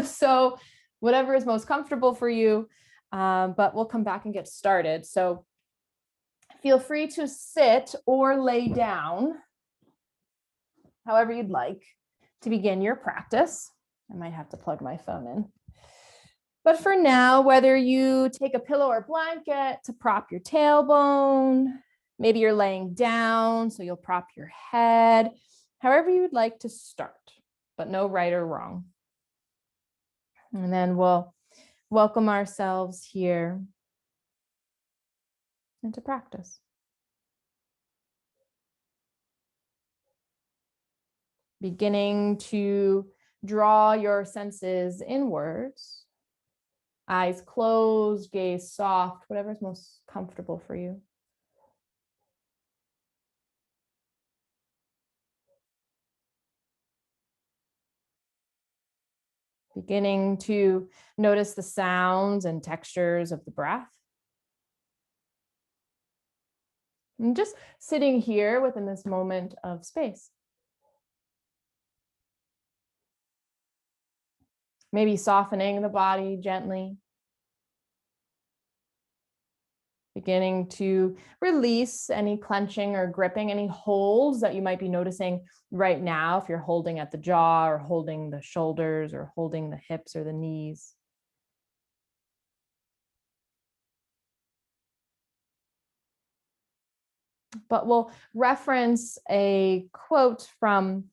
So whatever is most comfortable for you, but we'll come back and get started. So feel free to sit or lay down, however you'd like, to begin your practice. I might have to plug my phone in. But for now, whether you take a pillow or blanket to prop your tailbone, maybe you're laying down, so you'll prop your head, however you would like to start, but no right or wrong. And then we'll welcome ourselves here into practice. Beginning to draw your senses inwards, eyes closed, gaze soft, whatever is most comfortable for you. Beginning to notice the sounds and textures of the breath. And just sitting here within this moment of space. Maybe softening the body gently. Beginning to release any clenching or gripping, any holds that you might be noticing right now if you're holding at the jaw or holding the shoulders or holding the hips or the knees. But we'll reference a quote from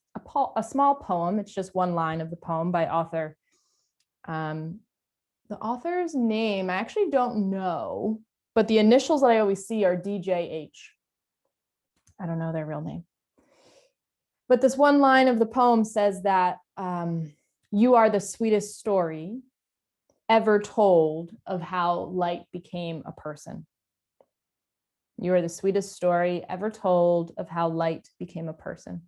a small poem. It's just one line of the poem by author. The author's name, I actually don't know, but the initials that I always see are DJH. I don't know their real name. But this one line of the poem says that you are the sweetest story ever told of how light became a person. You are the sweetest story ever told of how light became a person.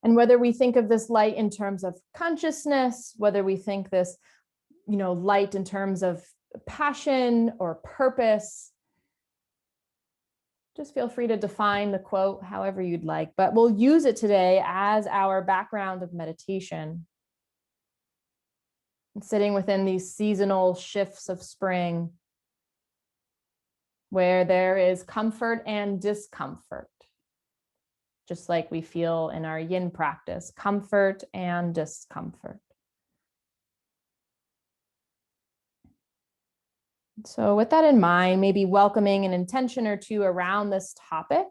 And whether we think of this light in terms of consciousness, whether we think this, light in terms of passion or purpose, just feel free to define the quote however you'd like, but we'll use it today as our background of meditation. And sitting within these seasonal shifts of spring, where there is comfort and discomfort, just like we feel in our yin practice, comfort and discomfort. So with that in mind, maybe welcoming an intention or two around this topic.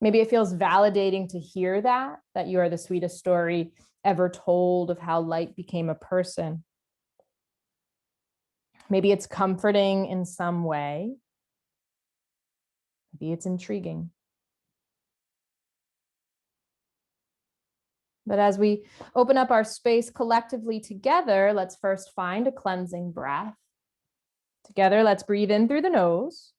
Maybe it feels validating to hear that you are the sweetest story ever told of how light became a person. Maybe it's comforting in some way. Maybe it's intriguing. But as we open up our space collectively together, let's first find a cleansing breath. Together, let's breathe in through the nose.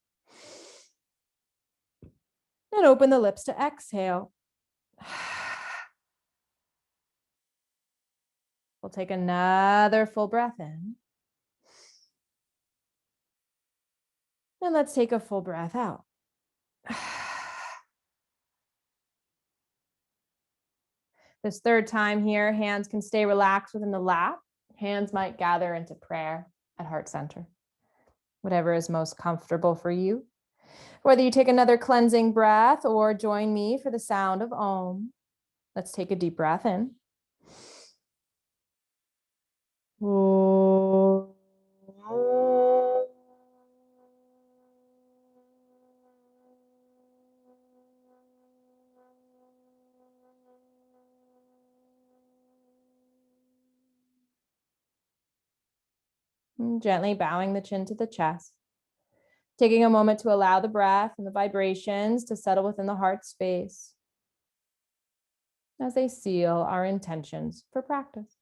And open the lips to exhale. We'll take another full breath in. And let's take a full breath out. This third time here, hands can stay relaxed within the lap. Hands might gather into prayer at heart center. Whatever is most comfortable for you. Whether you take another cleansing breath or join me for the sound of Om. Let's take a deep breath in. Gently bowing the chin to the chest. Taking a moment to allow the breath and the vibrations to settle within the heart space as they seal our intentions for practice.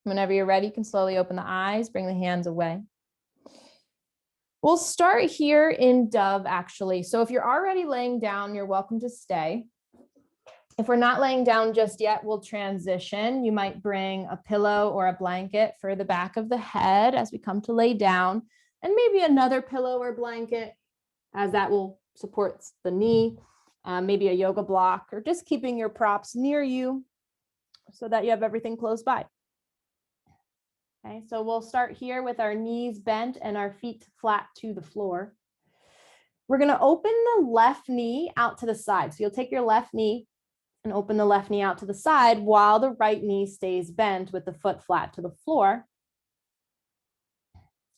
Whenever you're ready, you can slowly open the eyes, bring the hands away. We'll start here in dove, actually. So if you're already laying down, you're welcome to stay. If we're not laying down just yet, we'll transition. You might bring a pillow or a blanket for the back of the head as we come to lay down, and maybe another pillow or blanket as that will support the knee. maybe a yoga block, or just keeping your props near you so that you have everything close by. Okay, so we'll start here with our knees bent and our feet flat to the floor. We're going to open the left knee out to the side. So you'll take your left knee and open the left knee out to the side while the right knee stays bent with the foot flat to the floor.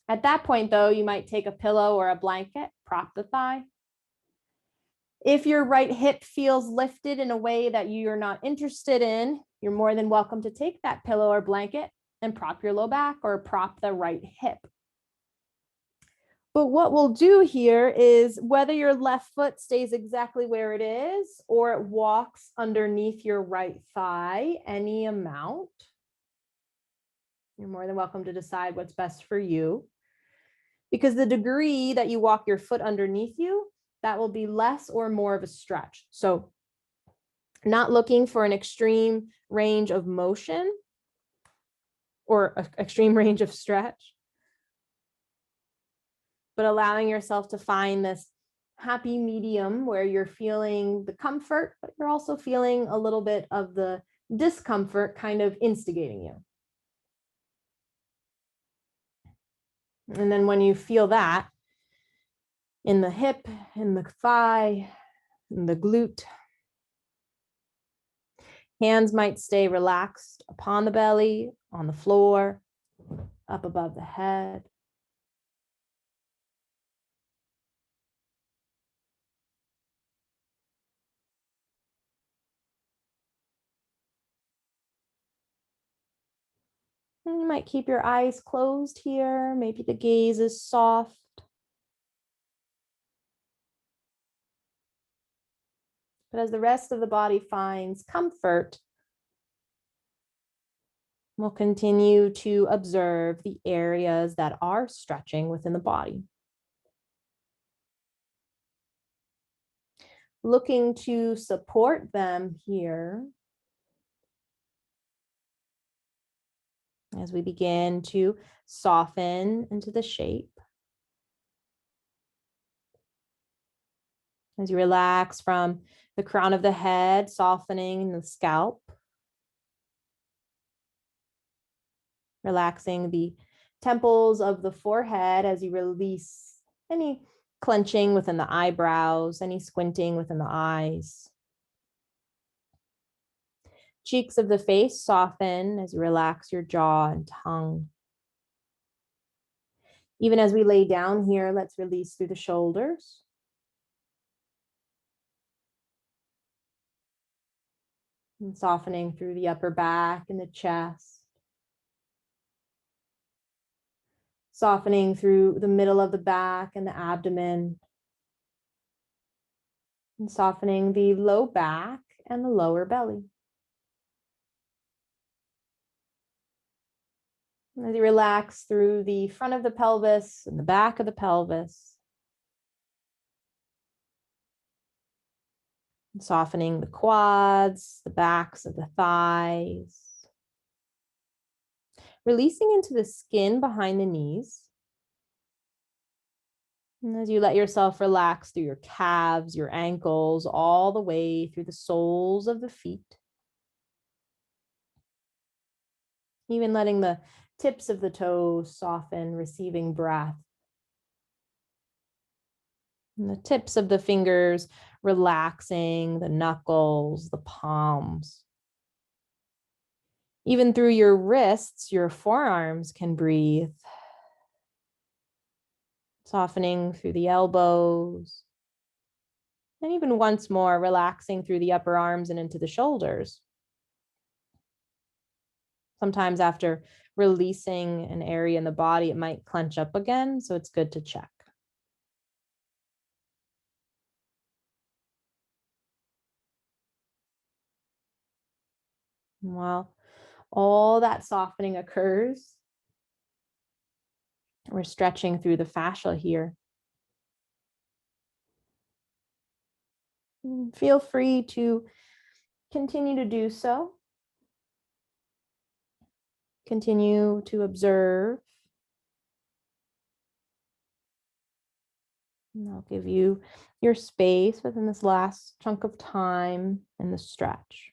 At that point, though, you might take a pillow or a blanket, prop the thigh. If your right hip feels lifted in a way that you're not interested in, you're more than welcome to take that pillow or blanket and prop your low back or prop the right hip. But what we'll do here is whether your left foot stays exactly where it is or it walks underneath your right thigh, any amount, you're more than welcome to decide what's best for you. Because the degree that you walk your foot underneath you, that will be less or more of a stretch. So not looking for an extreme range of motion or an extreme range of stretch, but allowing yourself to find this happy medium where you're feeling the comfort, but you're also feeling a little bit of the discomfort kind of instigating you. And then when you feel that in the hip, in the thigh, in the glute, hands might stay relaxed upon the belly, on the floor, up above the head. And you might keep your eyes closed here. Maybe the gaze is soft. But as the rest of the body finds comfort, we'll continue to observe the areas that are stretching within the body. Looking to support them here as we begin to soften into the shape. As you relax from the crown of the head, softening the scalp. Relaxing the temples of the forehead as you release any clenching within the eyebrows, any squinting within the eyes. Cheeks of the face soften as you relax your jaw and tongue. Even as we lay down here, let's release through the shoulders. And softening through the upper back and the chest. Softening through the middle of the back and the abdomen. And softening the low back and the lower belly. As you relax through the front of the pelvis and the back of the pelvis. Softening the quads, the backs of the thighs. Releasing into the skin behind the knees. And as you let yourself relax through your calves, your ankles, all the way through the soles of the feet. Even letting the tips of the toes soften, receiving breath. And the tips of the fingers relaxing, the knuckles, the palms. Even through your wrists, your forearms can breathe. Softening through the elbows. And even once more, relaxing through the upper arms and into the shoulders. Sometimes after releasing an area in the body, it might clench up again, so it's good to check. And while all that softening occurs, we're stretching through the fascia here. Feel free to continue to do so. Continue to observe. And I'll give you your space within this last chunk of time in the stretch.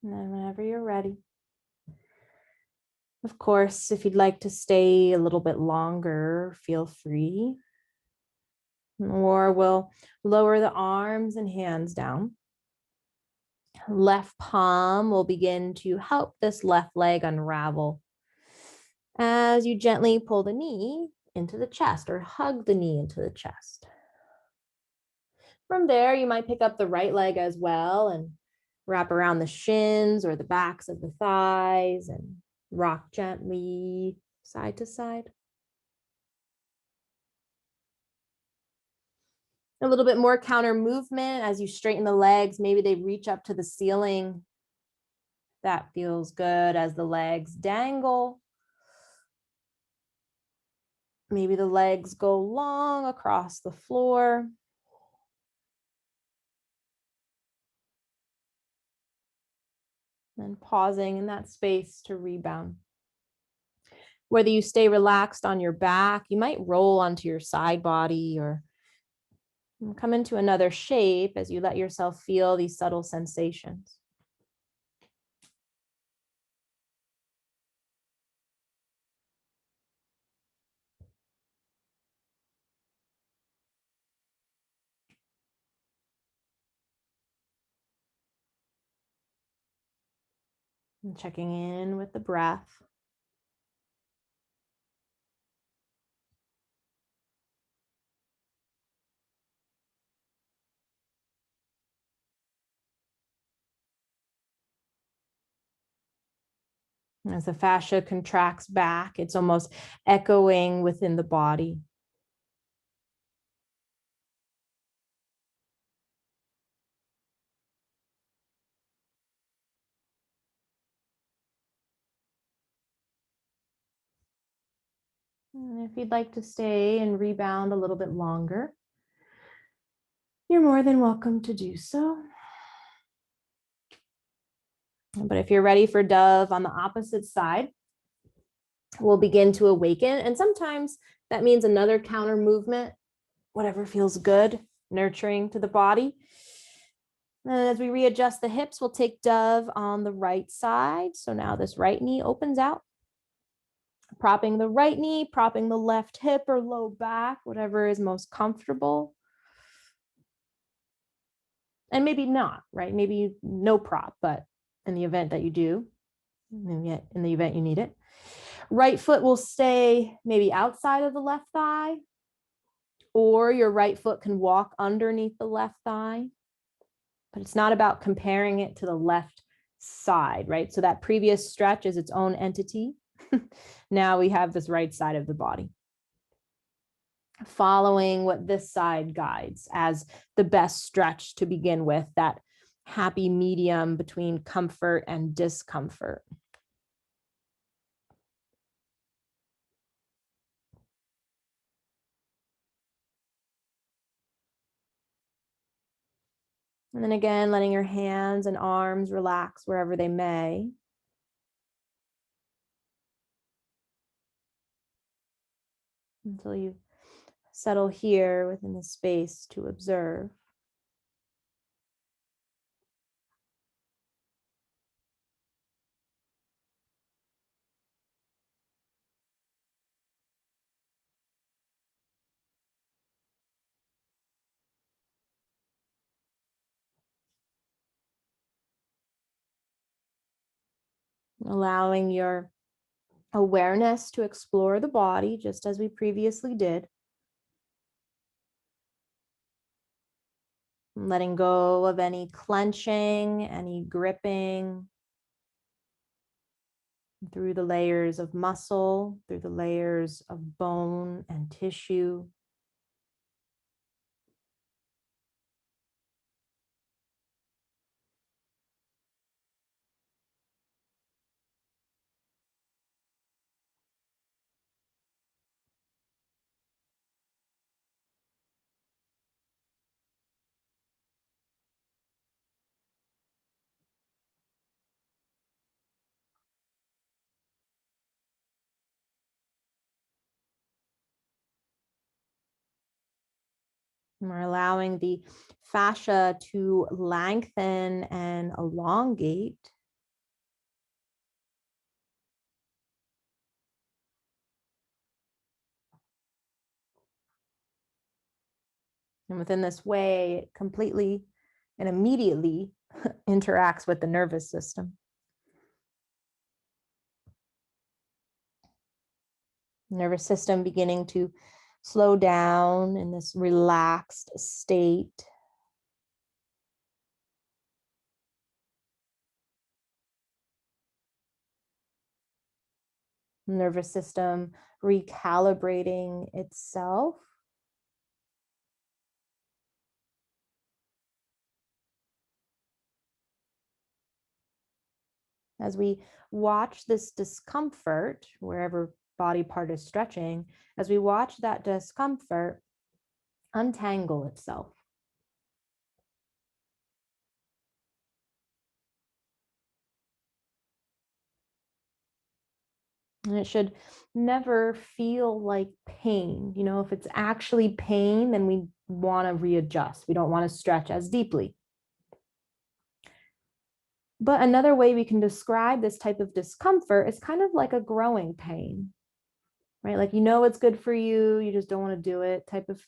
And then whenever you're ready, of course, if you'd like to stay a little bit longer, feel free. Or we'll lower the arms and hands down. Left palm will begin to help this left leg unravel as you gently pull the knee into the chest or hug the knee into the chest. From there, you might pick up the right leg as well and wrap around the shins or the backs of the thighs and rock gently side to side. A little bit more counter movement as you straighten the legs. Maybe they reach up to the ceiling. That feels good as the legs dangle. Maybe the legs go long across the floor. And pausing in that space to rebound. Whether you stay relaxed on your back, you might roll onto your side body or come into another shape as you let yourself feel these subtle sensations. And checking in with the breath. As the fascia contracts back, it's almost echoing within the body. And if you'd like to stay and rebound a little bit longer, you're more than welcome to do so. But if you're ready for dove on the opposite side, we'll begin to awaken. And sometimes that means another counter movement, whatever feels good, nurturing to the body. And as we readjust the hips, we'll take dove on the right side. So now this right knee opens out, propping the right knee, propping the left hip or low back, whatever is most comfortable. And maybe not, right? Maybe no prop, but in the event that you do, in the event you need it. Right foot will stay maybe outside of the left thigh, or your right foot can walk underneath the left thigh. But it's not about comparing it to the left side, right? So that previous stretch is its own entity. Now we have this right side of the body. Following what this side guides as the best stretch to begin with, that happy medium between comfort and discomfort. And then again, letting your hands and arms relax wherever they may. Until you settle here within the space to observe. Allowing your awareness to explore the body just as we previously did. Letting go of any clenching, any gripping. through the layers of muscle, through the layers of bone and tissue. And we're allowing the fascia to lengthen and elongate. And within this way, it completely and immediately interacts with the nervous system. Nervous system beginning to slow down in this relaxed state. Nervous system recalibrating itself. As we watch this discomfort, wherever body part is stretching, as we watch that discomfort untangle itself. And it should never feel like pain. You know, if it's actually pain, then we want to readjust. We don't want to stretch as deeply. But another way we can describe this type of discomfort is kind of like a growing pain, right? Like, you know, it's good for you, you just don't want to do it type of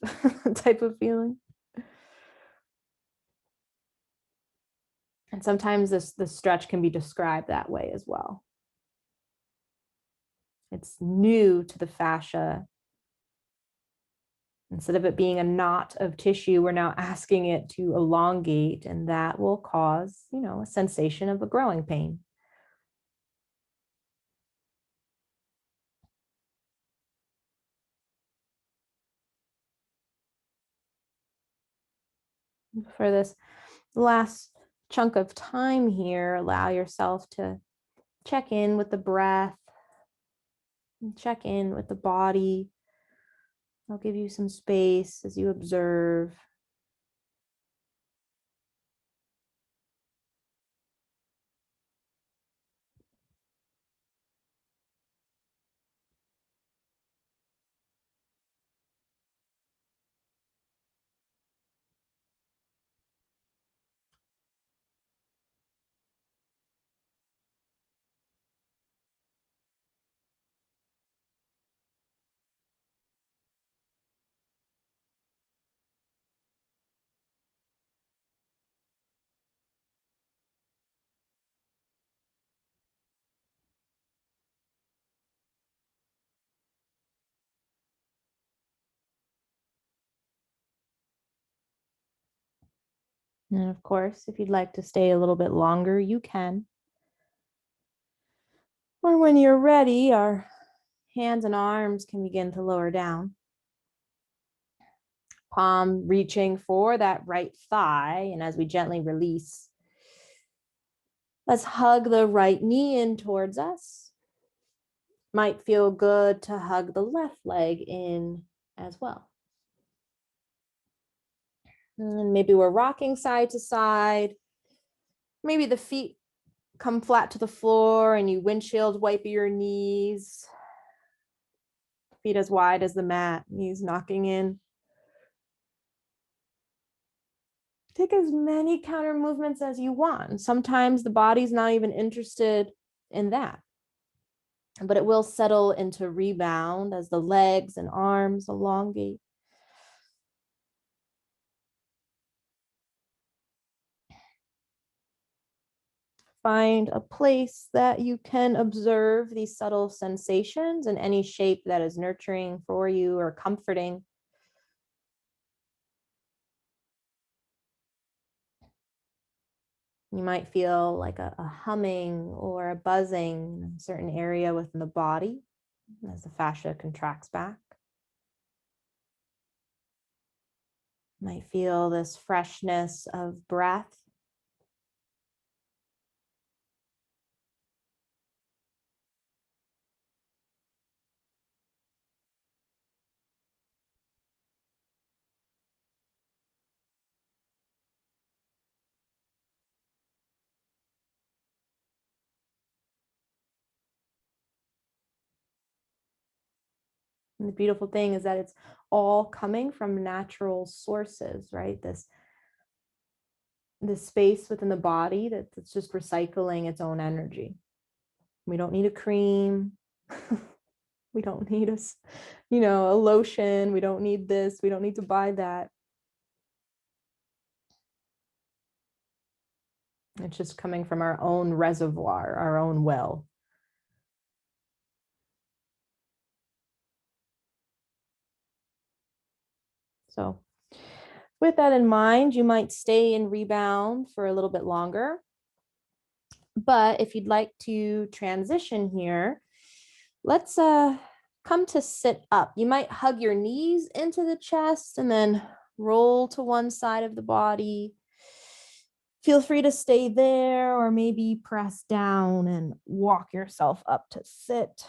type of feeling. And sometimes this stretch can be described that way as well. It's new to the fascia. Instead of it being a knot of tissue, we're now asking it to elongate, and that will cause, you know, a sensation of a growing pain. For this last chunk of time here, allow yourself to check in with the breath, check in with the body. I'll give you some space as you observe. And of course, if you'd like to stay a little bit longer, you can. Or when you're ready, our hands and arms can begin to lower down. Palm reaching for that right thigh. And as we gently release, let's hug the right knee in towards us. Might feel good to hug the left leg in as well. And maybe we're rocking side to side. Maybe the feet come flat to the floor and you windshield wipe your knees. Feet as wide as the mat, knees knocking in. Take as many counter movements as you want. Sometimes the body's not even interested in that, but it will settle into rebound as the legs and arms elongate. Find a place that you can observe these subtle sensations in any shape that is nurturing for you or comforting. You might feel like a humming or a buzzing in a certain area within the body as the fascia contracts back. You might feel this freshness of breath. And the beautiful thing is that it's all coming from natural sources, right? This space within the body that's just recycling its own energy. We don't need a cream. We don't need a lotion. We don't need this. We don't need to buy that. It's just coming from our own reservoir, our own well. So with that in mind, you might stay in rebound for a little bit longer. But if you'd like to transition here, let's come to sit up. You might hug your knees into the chest and then roll to one side of the body. Feel free to stay there or maybe press down and walk yourself up to sit.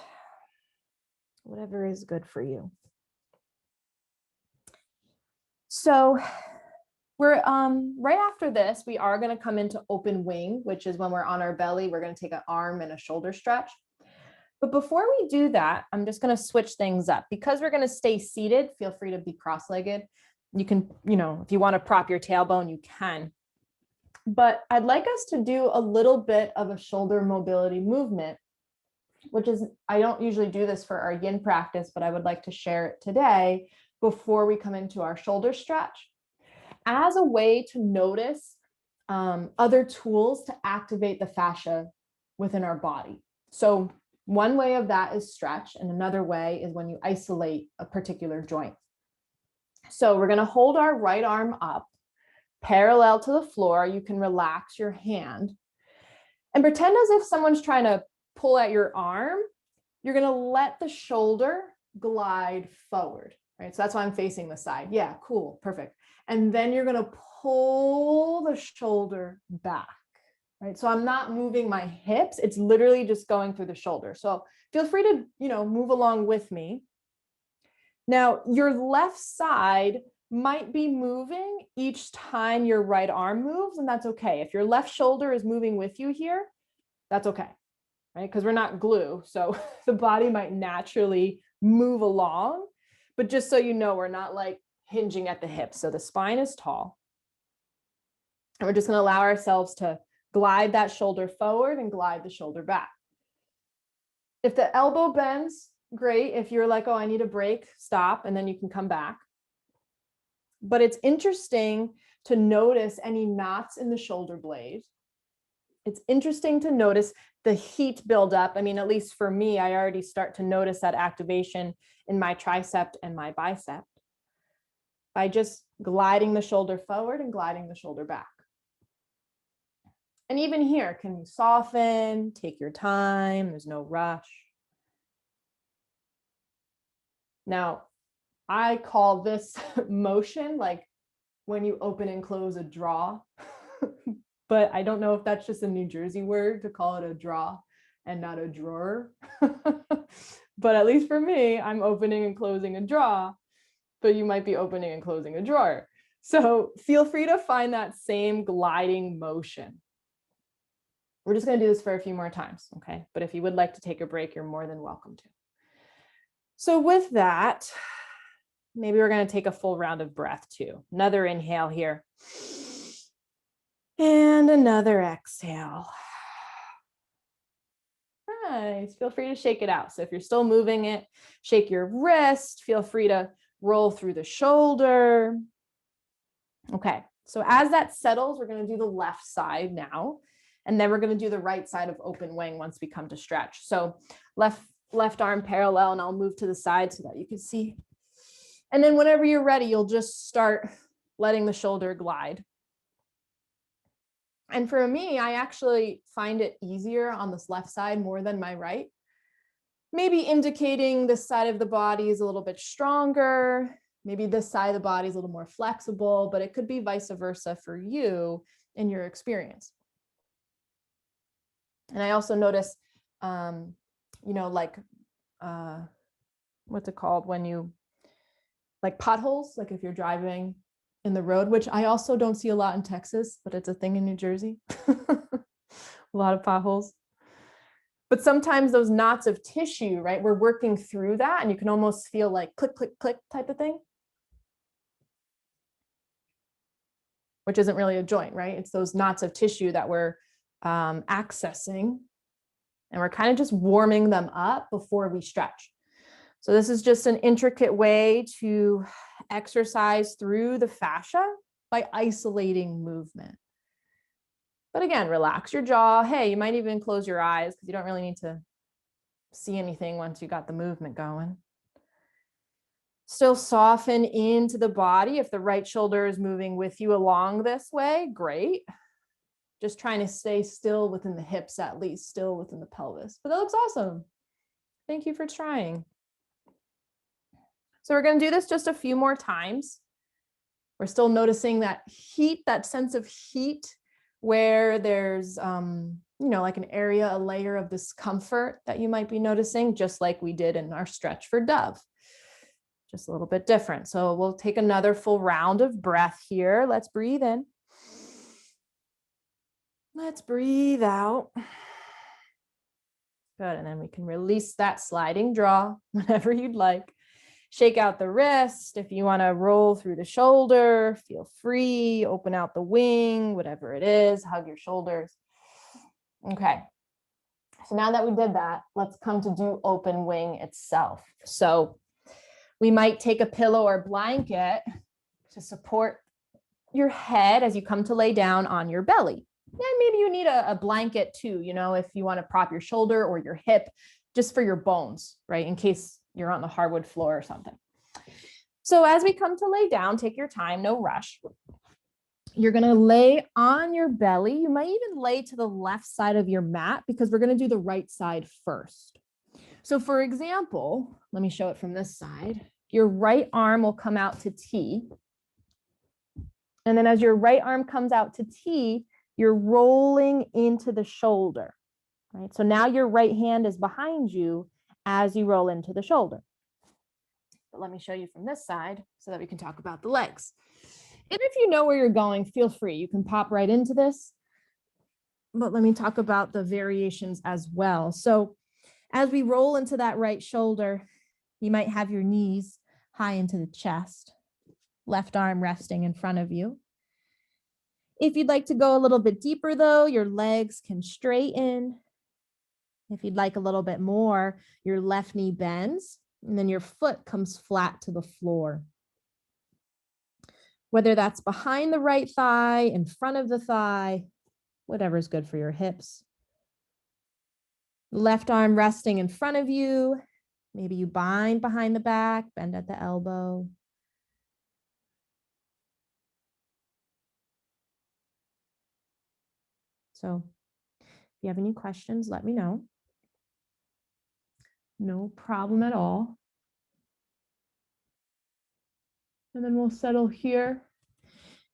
Whatever is good for you. So we're right after this, we are going to come into open wing, which is when we're on our belly. We're going to take an arm and a shoulder stretch. But before we do that, I'm just going to switch things up. Because we're going to stay seated, feel free to be cross-legged. You can, if you want to prop your tailbone, you can. But I'd like us to do a little bit of a shoulder mobility movement, which is, I don't usually do this for our yin practice, but I would like to share it today before we come into our shoulder stretch, as a way to notice other tools to activate the fascia within our body. So one way of that is stretch, and another way is when you isolate a particular joint. So we're going to hold our right arm up, parallel to the floor. You can relax your hand and pretend as if someone's trying to pull at your arm. You're going to let the shoulder glide forward, right? So that's why I'm facing the side. Yeah, cool, perfect. And then you're going to pull the shoulder back, right? So I'm not moving my hips. It's literally just going through the shoulder. So feel free to, move along with me. Now, your left side might be moving each time your right arm moves, and that's okay. If your left shoulder is moving with you here, that's okay, right? Because we're not glue, so the body might naturally move along, but just so you know, we're not like hinging at the hips. So the spine is tall, and we're just going to allow ourselves to glide that shoulder forward and glide the shoulder back. If the elbow bends, great. If you're like, oh, I need a break, stop, and then you can come back. But it's interesting to notice any knots in the shoulder blade. It's interesting to notice the heat buildup. I mean, at least for me, I already start to notice that activation in my tricep and my bicep by just gliding the shoulder forward and gliding the shoulder back. And even here, can you soften, take your time, there's no rush. Now, I call this motion like when you open and close a drawer, but I don't know if that's just a New Jersey word to call it a draw and not a drawer. But at least for me, I'm opening and closing a drawer, but you might be opening and closing a drawer. So feel free to find that same gliding motion. We're just going to do this for a few more times, okay? But if you would like to take a break, you're more than welcome to. So with that, maybe we're going to take a full round of breath too. Another inhale here. And another exhale. Nice. Feel free to shake it out. So if you're still moving it, shake your wrist. Feel free to roll through the shoulder. Okay. So as that settles, we're going to do the left side now. And then we're going to do the right side of open wing once we come to stretch. So left arm parallel, and I'll move to the side so that you can see. And then whenever you're ready, you'll just start letting the shoulder glide. And for me, I actually find it easier on this left side more than my right. Maybe indicating this side of the body is a little bit stronger. Maybe this side of the body is a little more flexible, but it could be vice versa for you in your experience. And I also notice, like, what's it called when you, like potholes, like if you're driving in the road, which I also don't see a lot in Texas, but it's a thing in New Jersey. A lot of potholes. But sometimes those knots of tissue, right, we're working through that and you can almost feel like click, click, click type of thing, which isn't really a joint, right? It's those knots of tissue that we're accessing, and we're kind of just warming them up before we stretch. So this is just an intricate way to exercise through the fascia by isolating movement. But again, relax your jaw. Hey, you might even close your eyes because you don't really need to see anything once you got the movement going. Still soften into the body. If the right shoulder is moving with you along this way, great. Just trying to stay still within the hips, at least, still within the pelvis. But that looks awesome. Thank you for trying. So we're going to do this just a few more times. We're still noticing that heat, that sense of heat where there's, like an area, a layer of discomfort that you might be noticing, just like we did in our stretch for dove. Just a little bit different. So we'll take another full round of breath here. Let's breathe in. Let's breathe out. Good. And then we can release that sliding jaw whenever you'd like. Shake out the wrist. If you want to roll through the shoulder, feel free. Open out the wing, whatever it is. Hug your shoulders. Okay. So now that we did that, let's come to do open wing itself. So we might take a pillow or blanket to support your head as you come to lay down on your belly. And maybe you need a blanket too, if you want to prop your shoulder or your hip, just for your bones, right? In case you're on the hardwood floor or something. So as we come to lay down, take your time, no rush. You're going to lay on your belly. You might even lay to the left side of your mat because we're going to do the right side first. So for example, let me show it from this side. Your right arm will come out to T. And then as your right arm comes out to T, you're rolling into the shoulder, right? So now your right hand is behind you as you roll into the shoulder. But let me show you from this side so that we can talk about the legs. And if you know where you're going, feel free. You can pop right into this. But let me talk about the variations as well. So as we roll into that right shoulder, you might have your knees high into the chest, left arm resting in front of you. If you'd like to go a little bit deeper though, your legs can straighten. If you'd like a little bit more, your left knee bends and then your foot comes flat to the floor. Whether that's behind the right thigh, in front of the thigh, whatever's good for your hips. Left arm resting in front of you. Maybe you bind behind the back, bend at the elbow. So if you have any questions, let me know. No problem at all. And then we'll settle here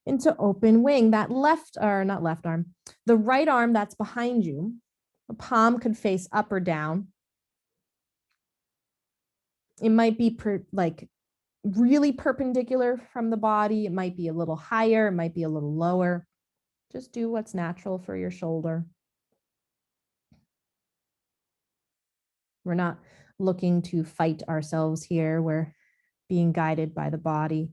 into open wing. That not left arm, the right arm that's behind you, the palm could face up or down. It might be really perpendicular from the body. It might be a little higher. It might be a little lower. Just do what's natural for your shoulder. We're not looking to fight ourselves here. We're being guided by the body.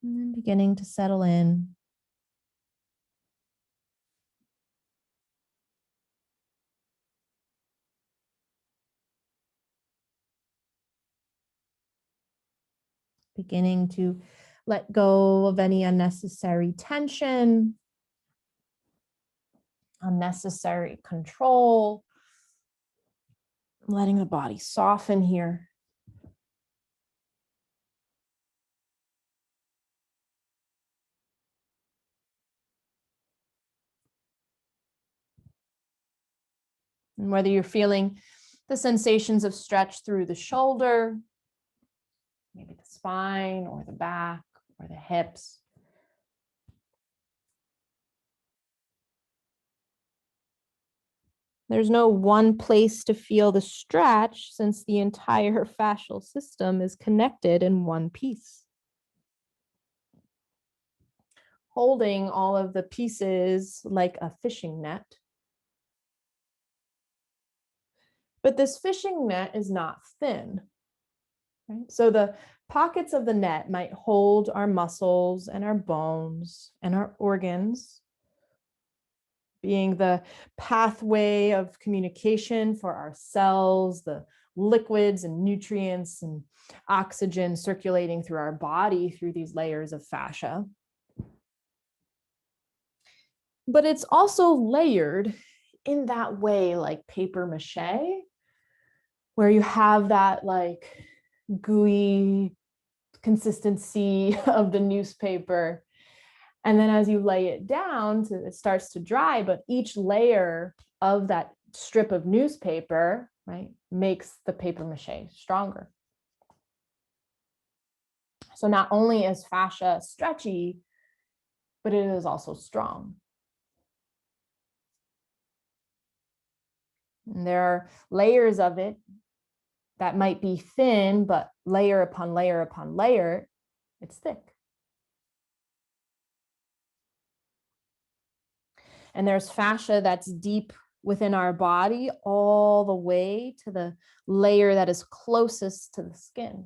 And then beginning to settle in. Beginning to let go of any unnecessary tension, unnecessary control. letting the body soften here. And whether you're feeling the sensations of stretch through the shoulder, maybe the spine or the back or the hips. There's no one place to feel the stretch since the entire fascial system is connected in one piece. Holding all of the pieces like a fishing net. But this fishing net is not thin. Right? So the pockets of the net might hold our muscles and our bones and our organs, being the pathway of communication for our cells, the liquids and nutrients and oxygen circulating through our body through these layers of fascia. But it's also layered in that way, like paper mache, where you have that like gooey consistency of the newspaper. And then as you lay it down, it starts to dry, but each layer of that strip of newspaper, right, makes the paper mache stronger. So not only is fascia stretchy, but it is also strong. And there are layers of it that might be thin, but layer upon layer upon layer, it's thick. And there's fascia that's deep within our body all the way to the layer that is closest to the skin.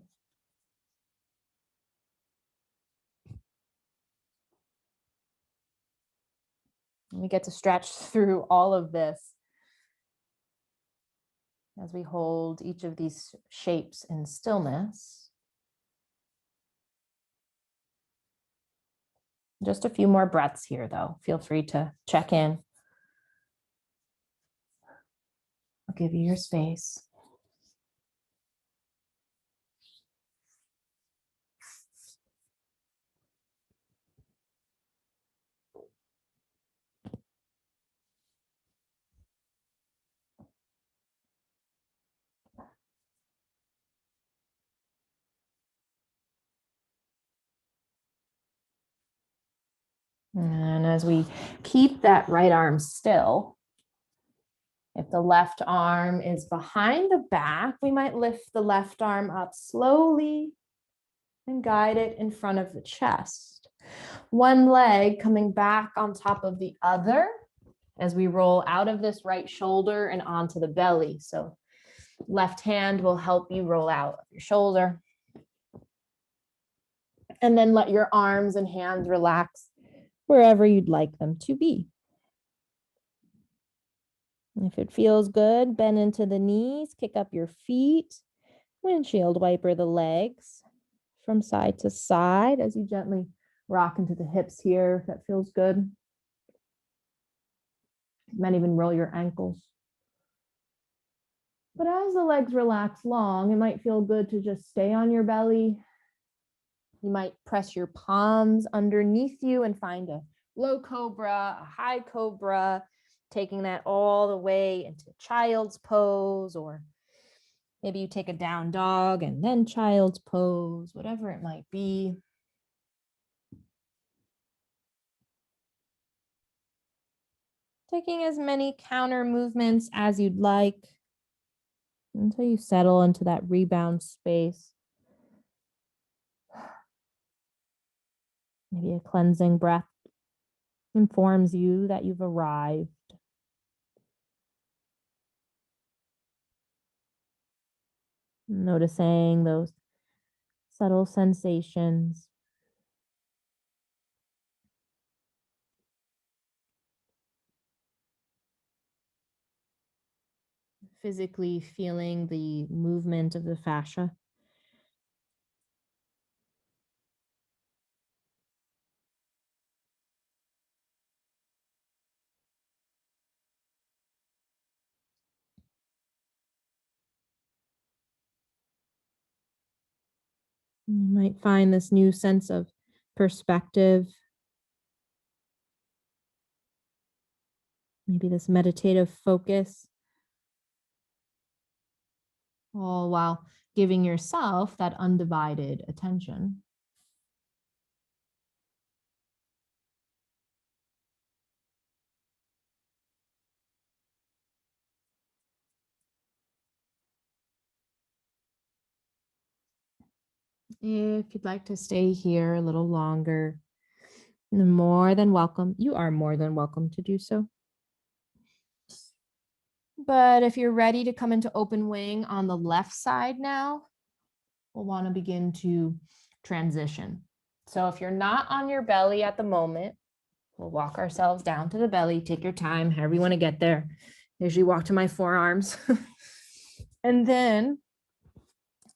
And we get to stretch through all of this as we hold each of these shapes in stillness. Just a few more breaths here, though. Feel free to check in. I'll give you your space. And as we keep that right arm still, if the left arm is behind the back, we might lift the left arm up slowly and guide it in front of the chest. One leg coming back on top of the other as we roll out of this right shoulder and onto the belly. So left hand will help you roll out of your shoulder. And then let your arms and hands relax wherever you'd like them to be. If it feels good, bend into the knees, kick up your feet, windshield wiper the legs from side to side as you gently rock into the hips here if that feels good. You might even roll your ankles. But as the legs relax long, it might feel good to just stay on your belly. You might press your palms underneath you and find a low cobra, a high cobra, taking that all the way into child's pose, or maybe you take a down dog and then child's pose, whatever it might be. Taking as many counter movements as you'd like until you settle into that rebound space. Maybe a cleansing breath informs you that you've arrived. Noticing those subtle sensations. Physically feeling the movement of the fascia. You might find this new sense of perspective, maybe this meditative focus, all while giving yourself that undivided attention. If you'd like to stay here a little longer, you're more than welcome. You are more than welcome to do so. But if you're ready to come into open wing on the left side now, we'll want to begin to transition. So if you're not on your belly at the moment, we'll walk ourselves down to the belly. Take your time, however you want to get there. I usually walk to my forearms. And then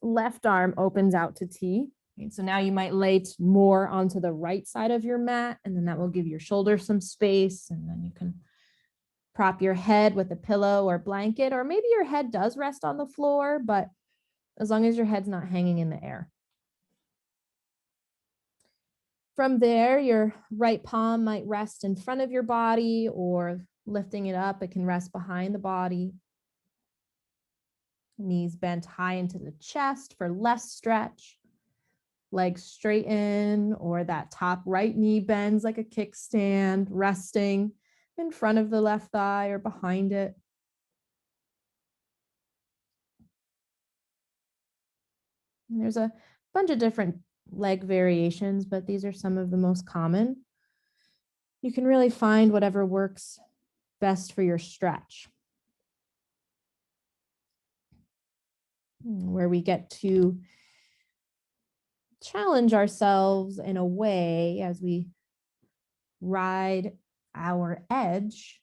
left arm opens out to T. Right, so now you might lay more onto the right side of your mat, and then that will give your shoulders some space. And then you can prop your head with a pillow or blanket, or maybe your head does rest on the floor, but as long as your head's not hanging in the air. From there, your right palm might rest in front of your body, or lifting it up, it can rest behind the body. Knees bent high into the chest for less stretch. Legs straighten, or that top right knee bends like a kickstand, resting in front of the left thigh or behind it. And there's a bunch of different leg variations, but these are some of the most common. You can really find whatever works best for your stretch. Where we get to challenge ourselves in a way as we ride our edge,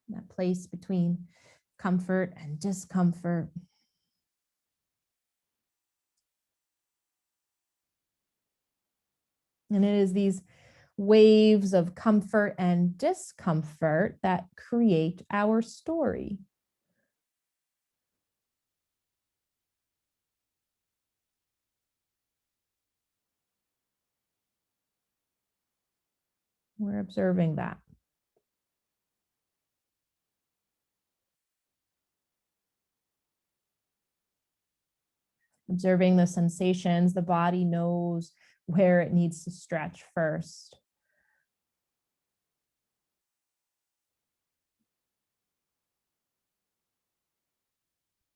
that place between comfort and discomfort. And it is these waves of comfort and discomfort that create our story. We're observing that. Observing the sensations, the body knows where it needs to stretch first.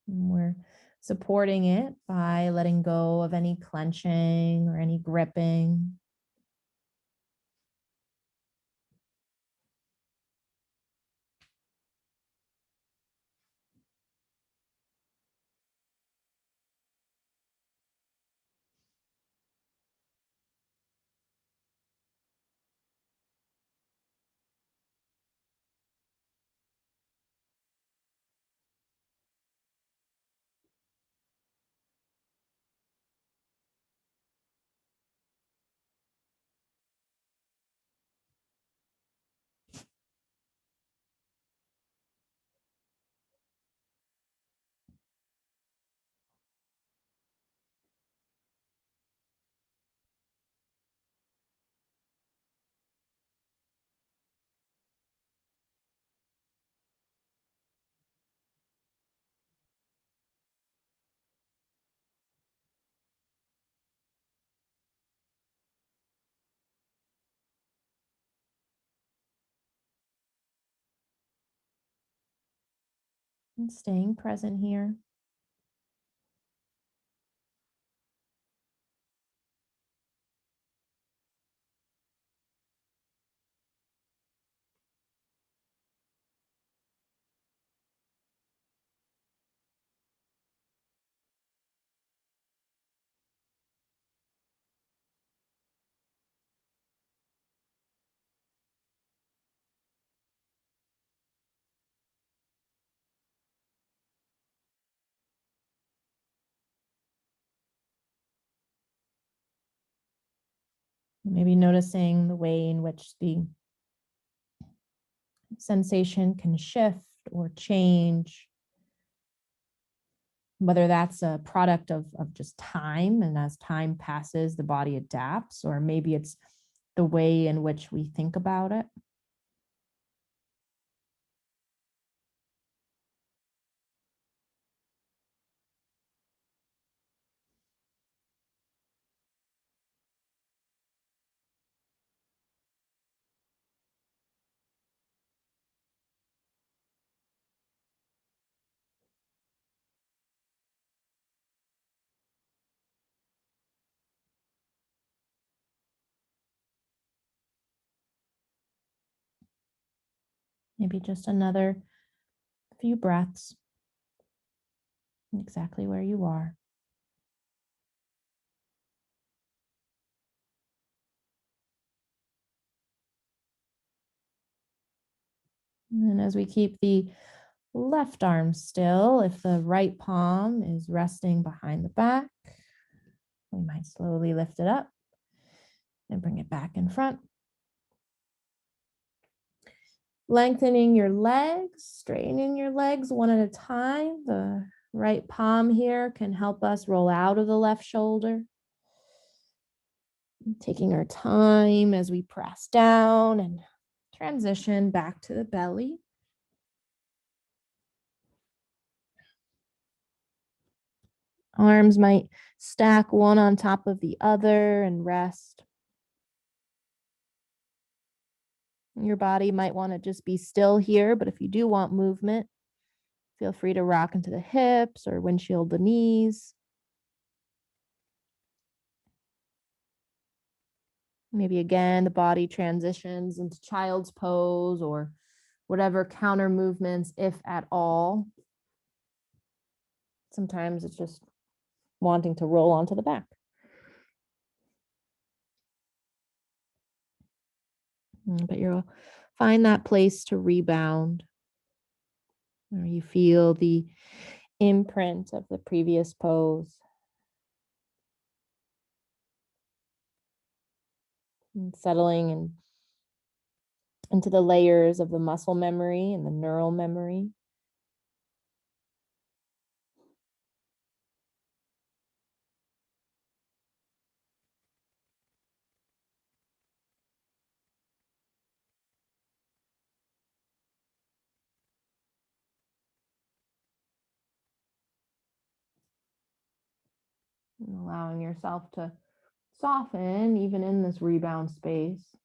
And we're supporting it by letting go of any clenching or any gripping. And staying present here. Maybe noticing the way in which the sensation can shift or change whether that's a product of just time, and as time passes, the body adapts, or maybe it's the way in which we think about it. Maybe just another few breaths, exactly where you are. And as we keep the left arm still, if the right palm is resting behind the back, we might slowly lift it up and bring it back in front. Lengthening your legs, straightening your legs one at a time. The right palm here can help us roll out of the left shoulder. Taking our time as we press down and transition back to the belly. Arms might stack one on top of the other and rest. Your body might want to just be still here, but if you do want movement, feel free to rock into the hips or windshield the knees. Maybe again, the body transitions into child's pose or whatever counter movements, if at all. Sometimes it's just wanting to roll onto the back. But you'll find that place to rebound, where you feel the imprint of the previous pose. And settling into the layers of the muscle memory and the neural memory. And allowing yourself to soften even in this rebound space.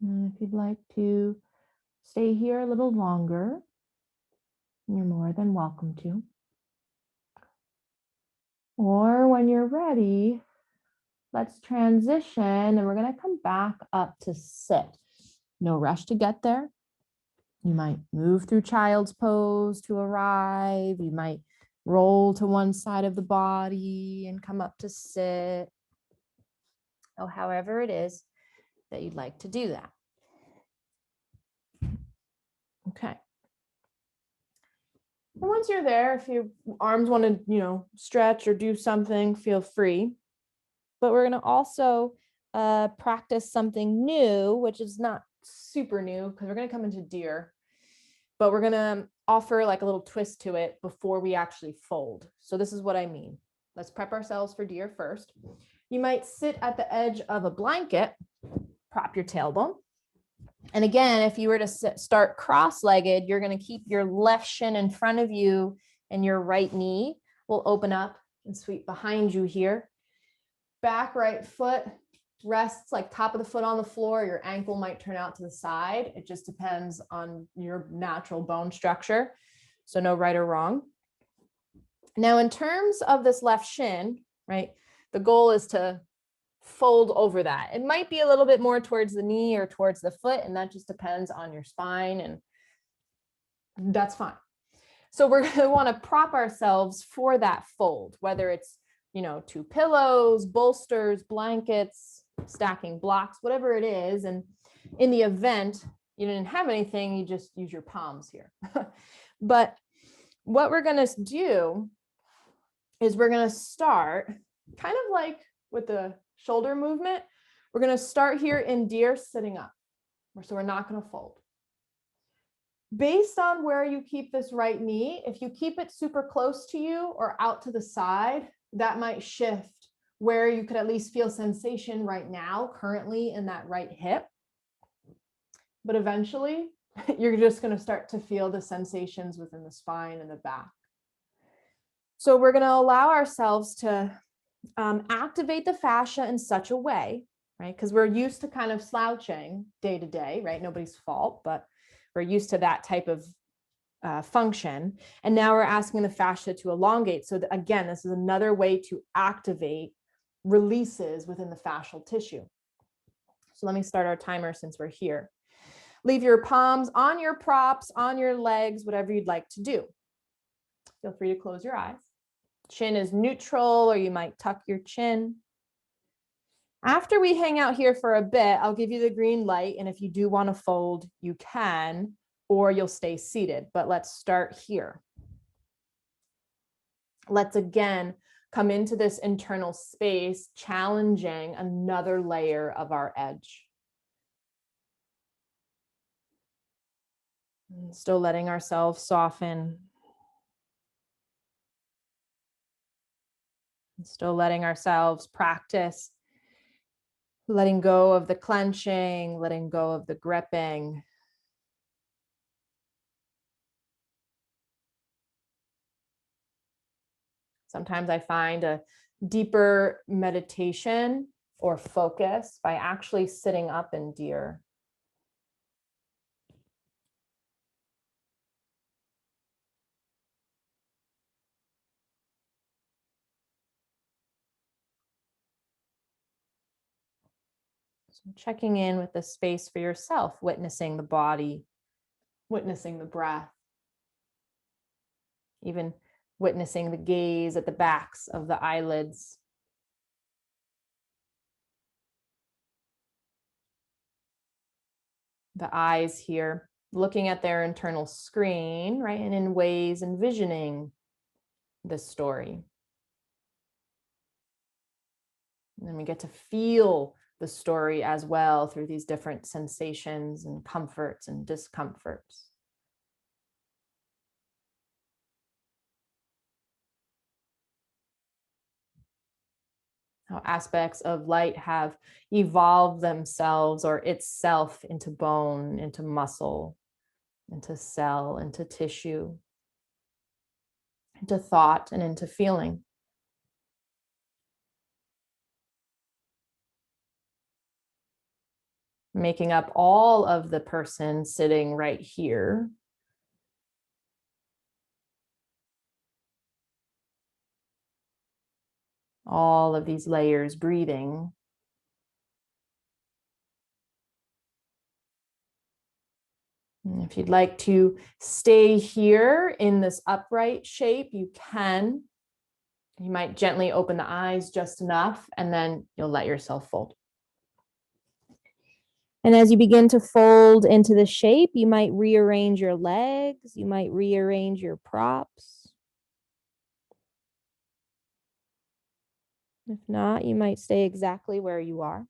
And if you'd like to stay here a little longer, you're more than welcome to. Or when you're ready, let's transition and we're going to come back up to sit. No rush to get there. You might move through child's pose to arrive. You might roll to one side of the body and come up to sit. Or however it is that you'd like to do that. Okay. And once you're there, if your arms want to, stretch or do something, feel free. But we're going to also practice something new, which is not super new because we're going to come into deer, but we're going to offer like a little twist to it before we actually fold. So this is what I mean. Let's prep ourselves for deer first. You might sit at the edge of a blanket, prop your tailbone. And again, if you were to start cross-legged, you're going to keep your left shin in front of you and your right knee will open up and sweep behind you here. Back right foot rests like top of the foot on the floor. Your ankle might turn out to the side. It just depends on your natural bone structure. So no right or wrong. Now, in terms of this left shin, right, the goal is to fold over that. It might be a little bit more towards the knee or towards the foot, and that just depends on your spine, and that's fine. So we're going to want to prop ourselves for that fold, whether it's, 2 pillows, bolsters, blankets, stacking blocks, whatever it is. And in the event you didn't have anything, you just use your palms here. But what we're going to do is we're going to start kind of like with the shoulder movement. We're going to start here in deer sitting up. So we're not going to fold. Based on where you keep this right knee, if you keep it super close to you or out to the side, that might shift where you could at least feel sensation right now, currently in that right hip. But eventually, you're just going to start to feel the sensations within the spine and the back. So we're going to allow ourselves to activate the fascia in such a way, right? Because we're used to kind of slouching day to day, right? Nobody's fault, but we're used to that type of function. And now we're asking the fascia to elongate. So again, this is another way to activate releases within the fascial tissue. So let me start our timer since we're here. Leave your palms on your props, on your legs, whatever you'd like to do. Feel free to close your eyes. Chin is neutral, or you might tuck your chin. After we hang out here for a bit, I'll give you the green light. And if you do want to fold, you can, or you'll stay seated. But let's start here. Let's again come into this internal space, challenging another layer of our edge. And still letting ourselves soften. And still letting ourselves practice letting go of the clenching, letting go of the gripping. Sometimes I find a deeper meditation or focus by actually sitting up in deer. So checking in with the space for yourself, witnessing the body, witnessing the breath, even witnessing the gaze at the backs of the eyelids. The eyes here, looking at their internal screen, right? And in ways envisioning the story. And then we get to feel the story as well through these different sensations and comforts and discomforts. How aspects of light have evolved themselves or itself into bone, into muscle, into cell, into tissue, into thought, and into feeling. Making up all of the person sitting right here. All of these layers breathing. And if you'd like to stay here in this upright shape, you can. You might gently open the eyes just enough, and then you'll let yourself fold. And as you begin to fold into the shape, you might rearrange your legs, you might rearrange your props. If not, you might stay exactly where you are.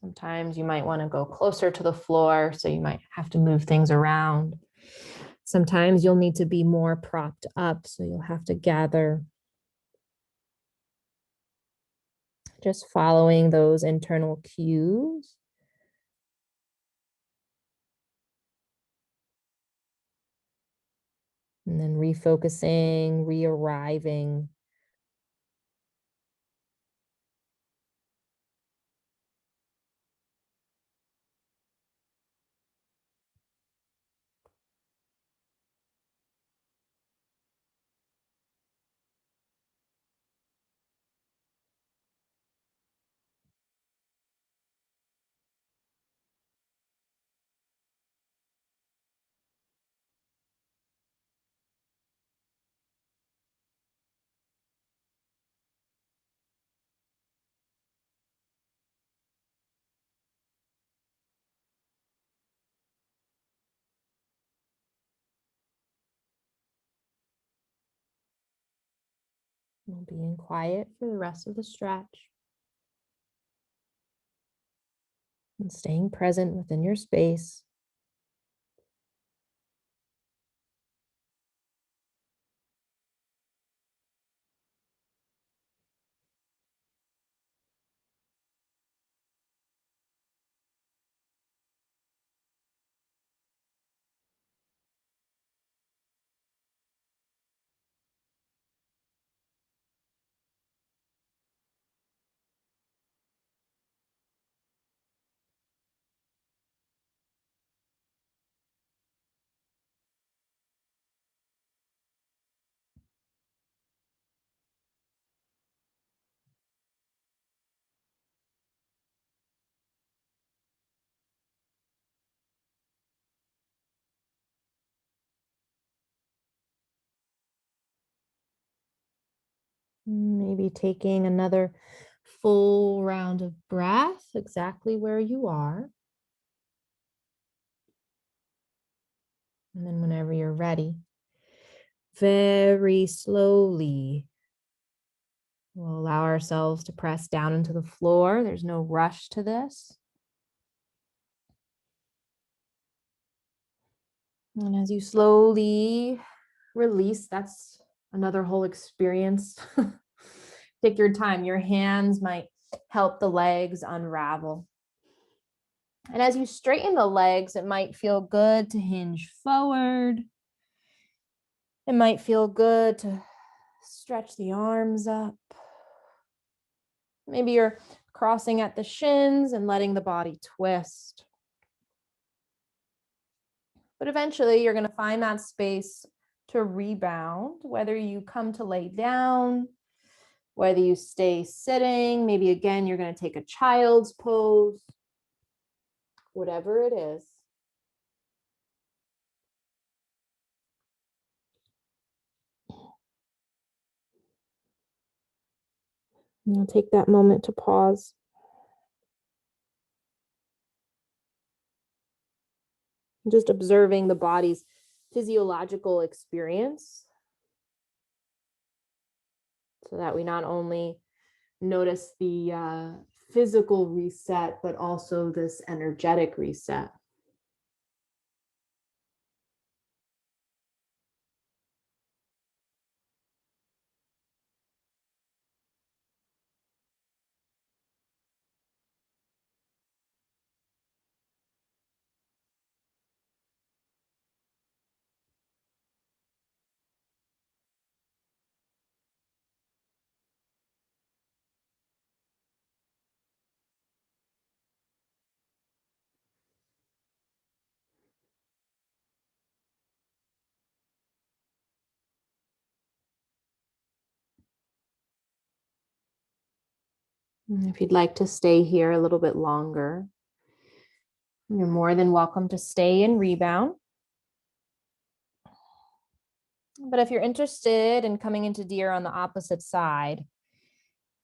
Sometimes you might want to go closer to the floor, so you might have to move things around. Sometimes you'll need to be more propped up, so you'll have to gather. Just following those internal cues. And then refocusing, re-arriving. And being quiet for the rest of the stretch. And staying present within your space. Maybe taking another full round of breath exactly where you are. And then whenever you're ready, very slowly, we'll allow ourselves to press down into the floor. There's no rush to this. And as you slowly release, that's another whole experience. Take your time. Your hands might help the legs unravel. And as you straighten the legs, it might feel good to hinge forward. It might feel good to stretch the arms up. Maybe you're crossing at the shins and letting the body twist. But eventually you're going to find that space to rebound, whether you come to lay down, whether you stay sitting, maybe again, you're going to take a child's pose, whatever it is. And you'll take that moment to pause. Just observing the body's physiological experience so that we not only notice the physical reset, but also this energetic reset. And if you'd like to stay here a little bit longer, you're more than welcome to stay and rebound. But if you're interested in coming into deer on the opposite side,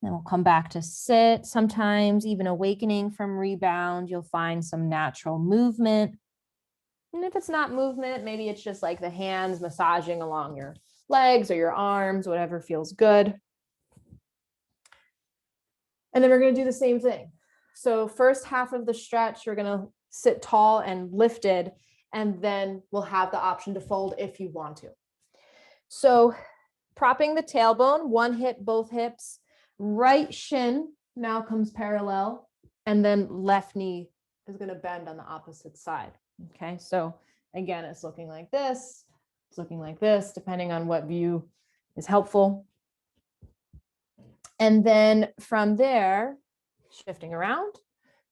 then we'll come back to sit. Sometimes even awakening from rebound, you'll find some natural movement. And if it's not movement, maybe it's just like the hands massaging along your legs or your arms, whatever feels good. And then we're going to do the same thing. So first half of the stretch, you're going to sit tall and lifted, and then we'll have the option to fold if you want to. So propping the tailbone, one hip, both hips, right shin now comes parallel, and then left knee is going to bend on the opposite side. Okay, so again, it's looking like this, it's looking like this, depending on what view is helpful. And then from there, shifting around.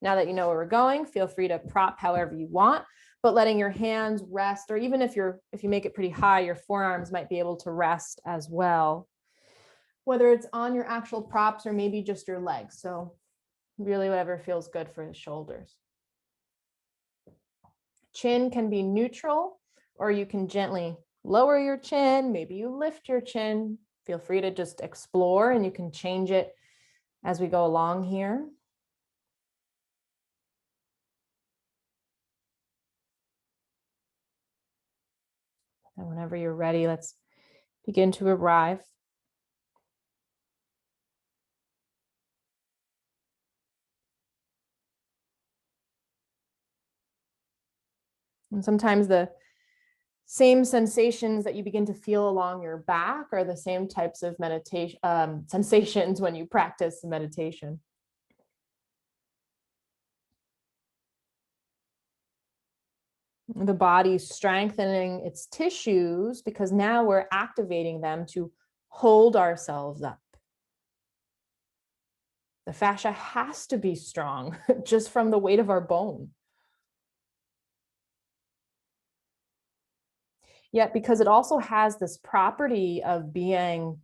Now that you know where we're going, feel free to prop however you want, but letting your hands rest, or even if you make it pretty high, your forearms might be able to rest as well, whether it's on your actual props or maybe just your legs. So really whatever feels good for the shoulders. Chin can be neutral, or you can gently lower your chin. Maybe you lift your chin. Feel free to just explore, and you can change it as we go along here. And whenever you're ready, let's begin to arrive. And sometimes the same sensations that you begin to feel along your back are the same types of meditation sensations when you practice meditation. The body strengthening its tissues because now we're activating them to hold ourselves up. The fascia has to be strong just from the weight of our bone. Yet because it also has this property of being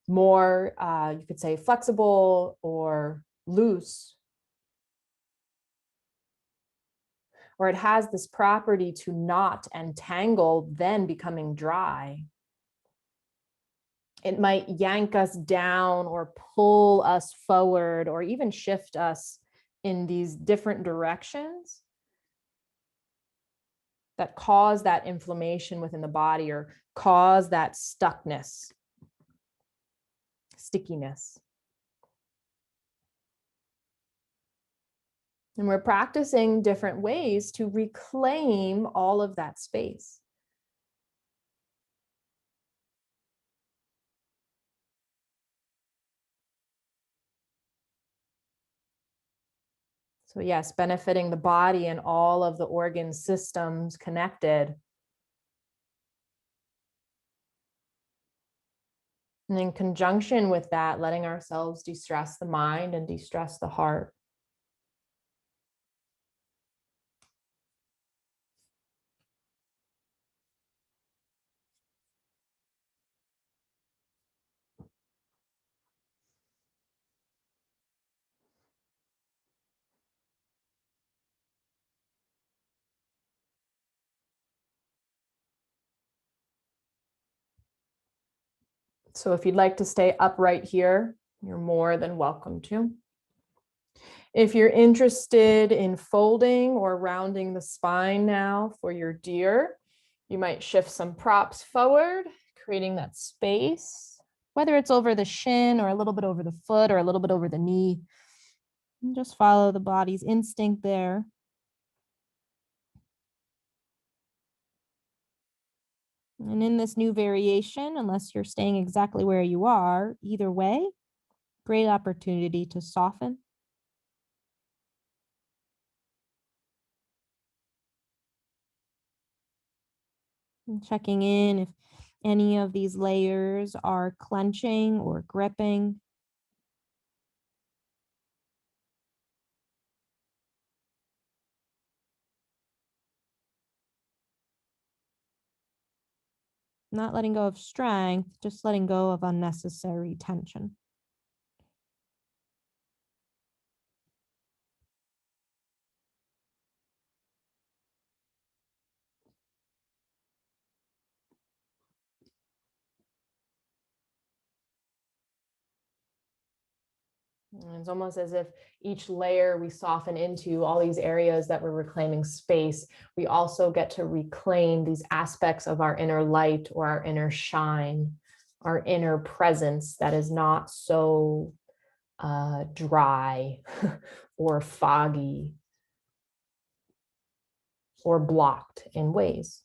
more, you could say, flexible or loose, or it has this property to knot and tangle, then becoming dry. It might yank us down or pull us forward or even shift us in these different directions that cause that inflammation within the body or cause that stuckness, stickiness. And we're practicing different ways to reclaim all of that space. So yes, benefiting the body and all of the organ systems connected. And in conjunction with that, letting ourselves de-stress the mind and de-stress the heart. So if you'd like to stay upright here, you're more than welcome to. If you're interested in folding or rounding the spine now for your deer, you might shift some props forward, creating that space, whether it's over the shin or a little bit over the foot or a little bit over the knee. And just follow the body's instinct there. And in this new variation, unless you're staying exactly where you are, either way, great opportunity to soften. And checking in if any of these layers are clenching or gripping. Not letting go of strength, just letting go of unnecessary tension. And it's almost as if each layer we soften into all these areas that we're reclaiming space. We also get to reclaim these aspects of our inner light or our inner shine, our inner presence that is not so dry or foggy or blocked in ways.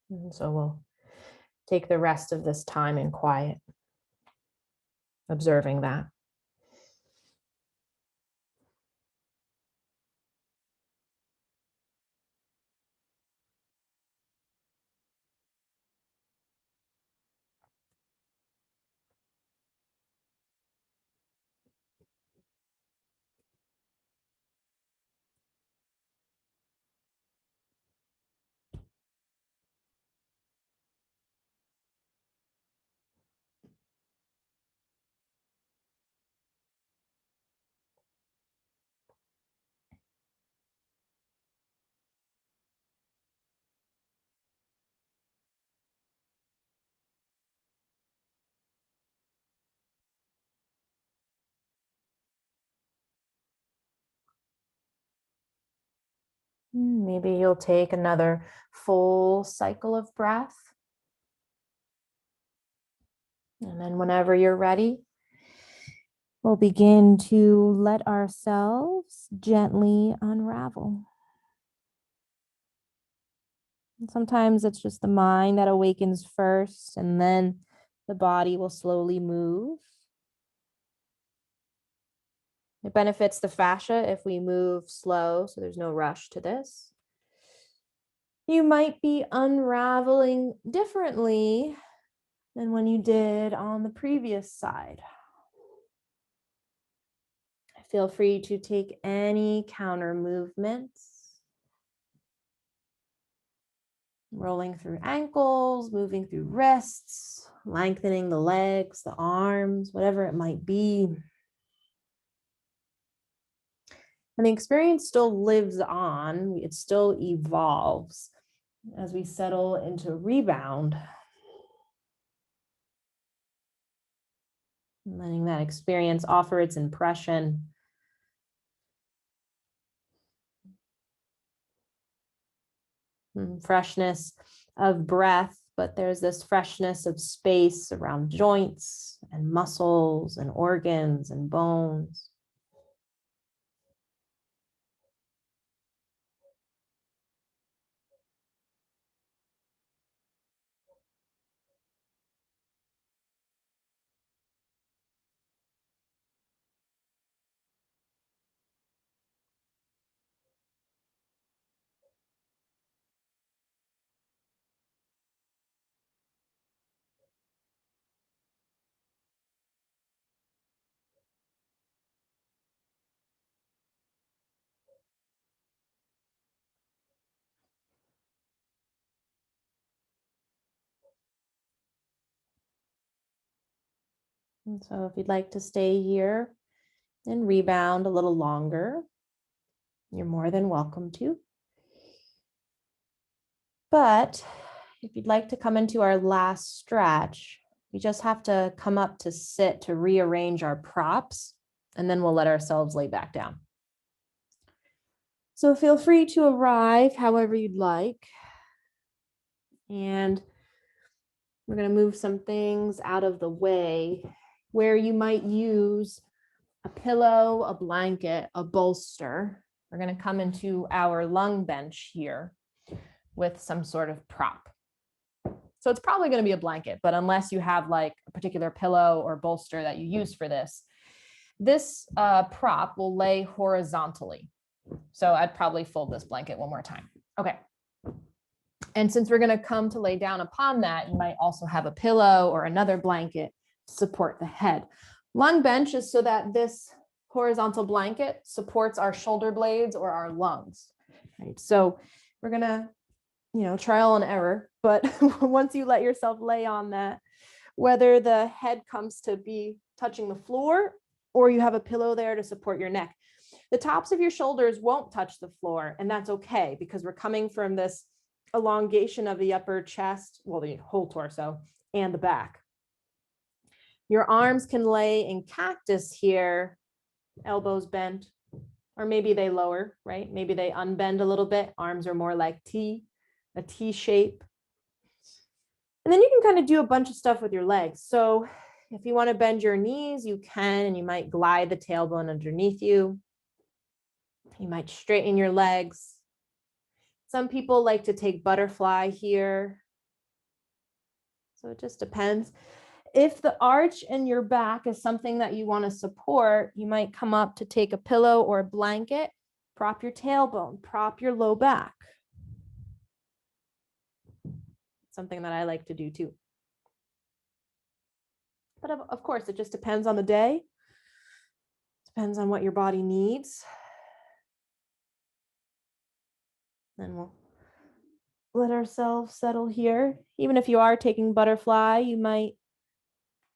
And so we'll take the rest of this time in quiet, observing that. Maybe you'll take another full cycle of breath. And then whenever you're ready, We'll begin to let ourselves gently unravel. And sometimes it's just the mind that awakens first, and then the body will slowly move. It benefits the fascia if we move slow, so there's no rush to this. You might be unraveling differently than when you did on the previous side. Feel free to take any counter movements. Rolling through ankles, moving through wrists, lengthening the legs, the arms, whatever it might be. And the experience still lives on, it still evolves as we settle into rebound. Letting that experience offer its impression. Freshness of breath, but there's this freshness of space around joints and muscles and organs and bones. And so if you'd like to stay here and rebound a little longer, you're more than welcome to. But if you'd like to come into our last stretch, we just have to come up to sit to rearrange our props, and then we'll let ourselves lay back down. So feel free to arrive however you'd like. And we're going to move some things out of the way where you might use a pillow, a blanket, a bolster. We're going to come into our lung bench here with some sort of prop. So it's probably going to be a blanket, but unless you have like a particular pillow or bolster that you use for this, this prop will lay horizontally. So I'd probably fold this blanket one more time. Okay. And since we're going to come to lay down upon that, you might also have a pillow or another blanket to support the head. Lung bench is so that this horizontal blanket supports our shoulder blades or our lungs. Right? So we're going to, trial and error, but once you let yourself lay on that, whether the head comes to be touching the floor or you have a pillow there to support your neck, the tops of your shoulders won't touch the floor, and that's okay because we're coming from this elongation of the upper chest, well, the whole torso and the back. Your arms can lay in cactus here, elbows bent, or maybe they lower, right? Maybe they unbend a little bit. Arms are more like T, a T shape. And then you can kind of do a bunch of stuff with your legs. So if you want to bend your knees, you can, and you might glide the tailbone underneath you. You might straighten your legs. Some people like to take butterfly here. So it just depends. If the arch in your back is something that you want to support, you might come up to take a pillow or a blanket, prop your tailbone, prop your low back. Something that I like to do too. But of course, it just depends on the day. Depends on what your body needs. Then we'll let ourselves settle here. Even if you are taking butterfly, you might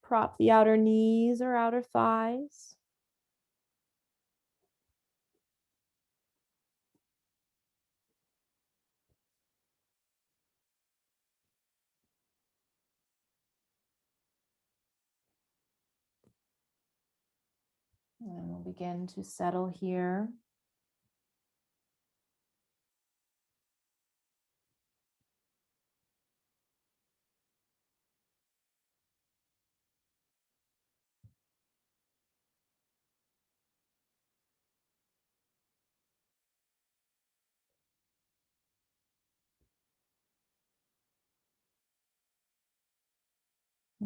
prop the outer knees or outer thighs. And we'll begin to settle here.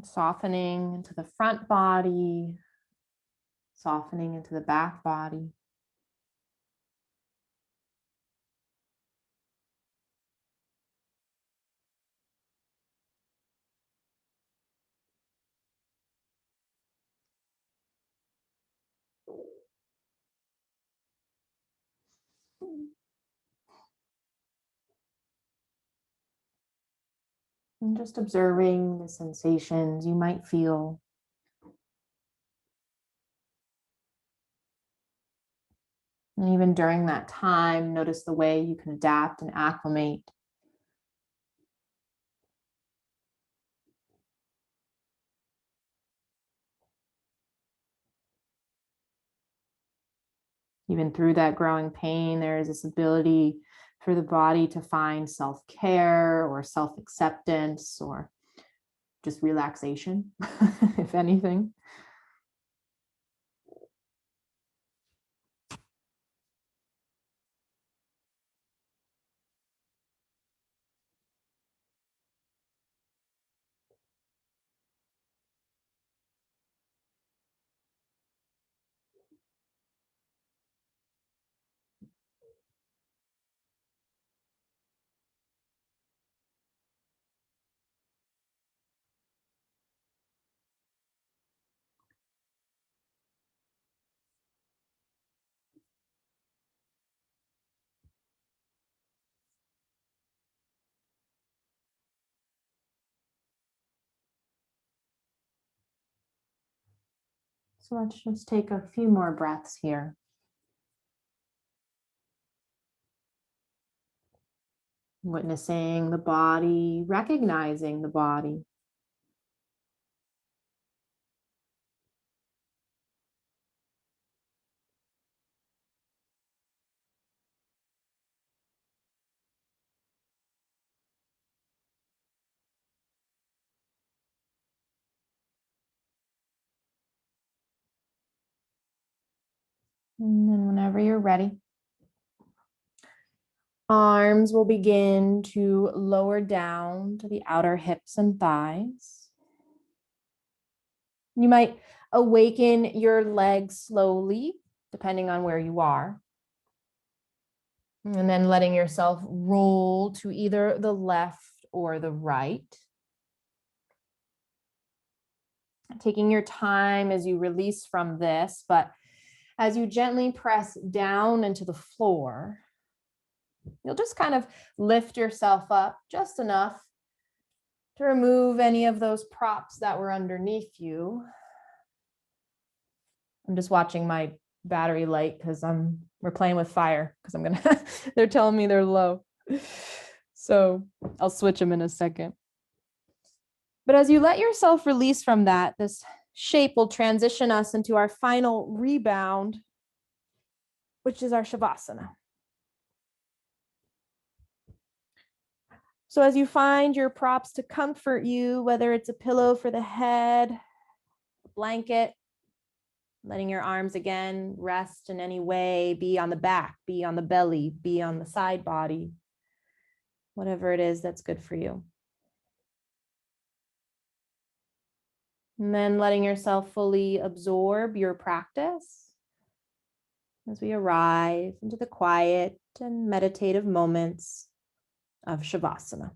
Softening into the front body, softening into the back body. And just observing the sensations you might feel. And even during that time, notice the way you can adapt and acclimate. Even through that growing pain, there is this ability for the body to find self-care or self-acceptance or just relaxation, if anything. So let's just take a few more breaths here. Witnessing the body, recognizing the body. And then whenever you're ready, arms will begin to lower down to the outer hips and thighs. You might awaken your legs slowly, depending on where you are. And then letting yourself roll to either the left or the right. Taking your time as you release from this, but as you gently press down into the floor, you'll just kind of lift yourself up just enough to remove any of those props that were underneath you. I'm just watching my battery light because we're playing with fire because they're telling me they're low. So I'll switch them in a second. But as you let yourself release from that, this shape will transition us into our final rebound, which is our Shavasana. So as you find your props to comfort you, whether it's a pillow for the head, a blanket, letting your arms again rest in any way, be on the back, be on the belly, be on the side body, whatever it is that's good for you. And then letting yourself fully absorb your practice as we arrive into the quiet and meditative moments of Shavasana.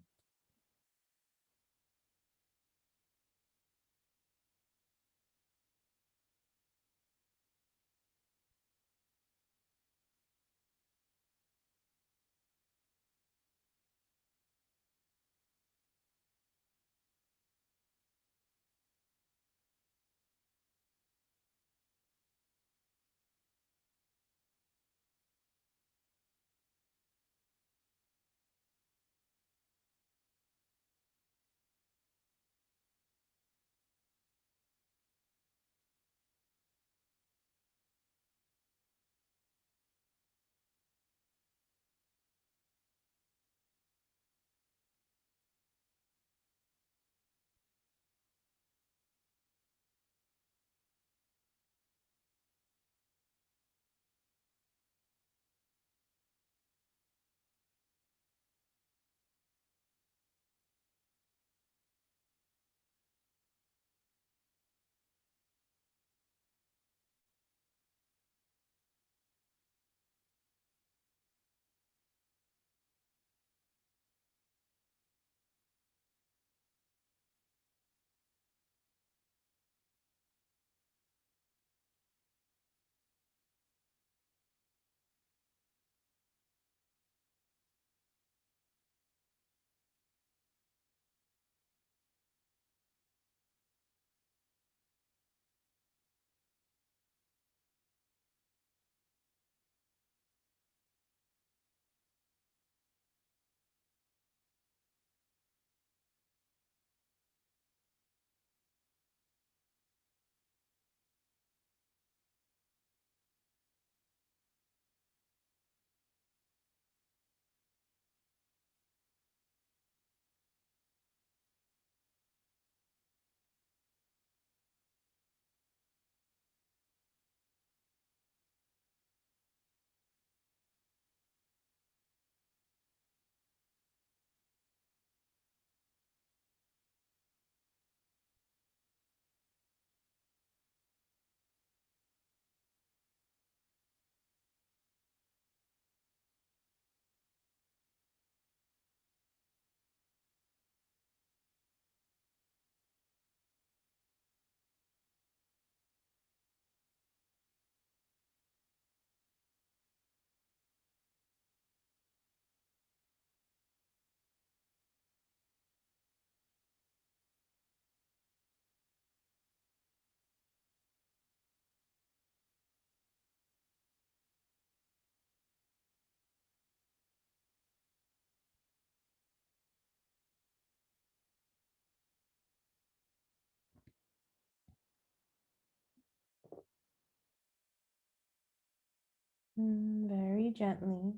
Very gently.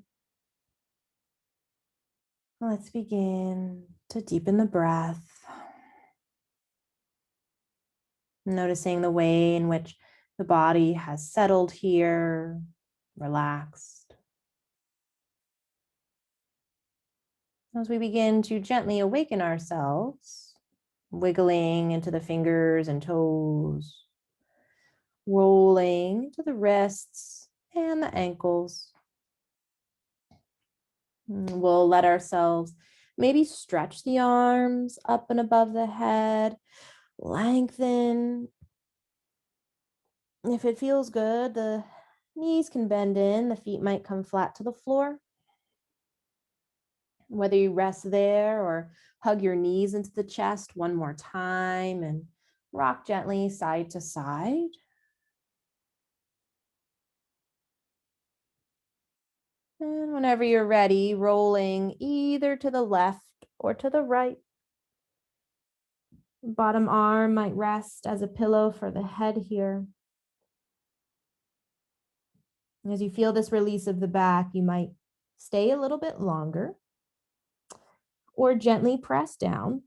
Let's begin to deepen the breath. Noticing the way in which the body has settled here, relaxed. As we begin to gently awaken ourselves, wiggling into the fingers and toes, rolling to the wrists and the ankles. We'll let ourselves maybe stretch the arms up and above the head, lengthen. If it feels good, the knees can bend in, the feet might come flat to the floor. Whether you rest there or hug your knees into the chest one more time and rock gently side to side. And whenever you're ready, rolling either to the left or to the right. Bottom arm might rest as a pillow for the head here. As you feel this release of the back, you might stay a little bit longer or gently press down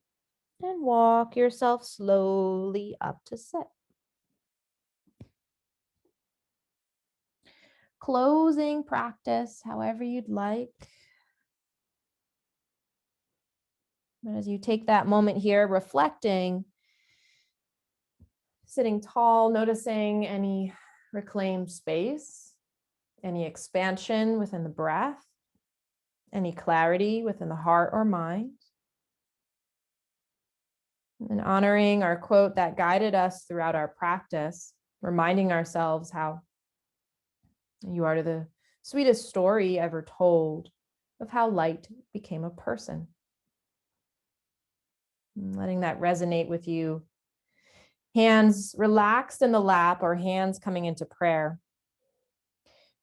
and walk yourself slowly up to sit. Closing practice however you'd like. But as you take that moment here, reflecting, sitting tall, noticing any reclaimed space, any expansion within the breath, any clarity within the heart or mind. And honoring our quote that guided us throughout our practice, reminding ourselves how you are the sweetest story ever told of how light became a person. And letting that resonate with you. Hands relaxed in the lap or hands coming into prayer,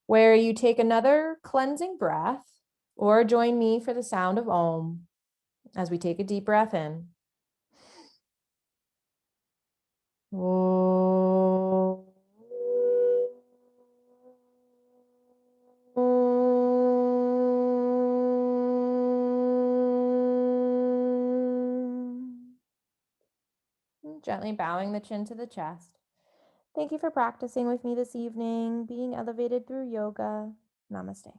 where you take another cleansing breath or join me for the sound of Om as we take a deep breath in. Om. Gently bowing the chin to the chest. Thank you for practicing with me this evening, being elevated through yoga. Namaste.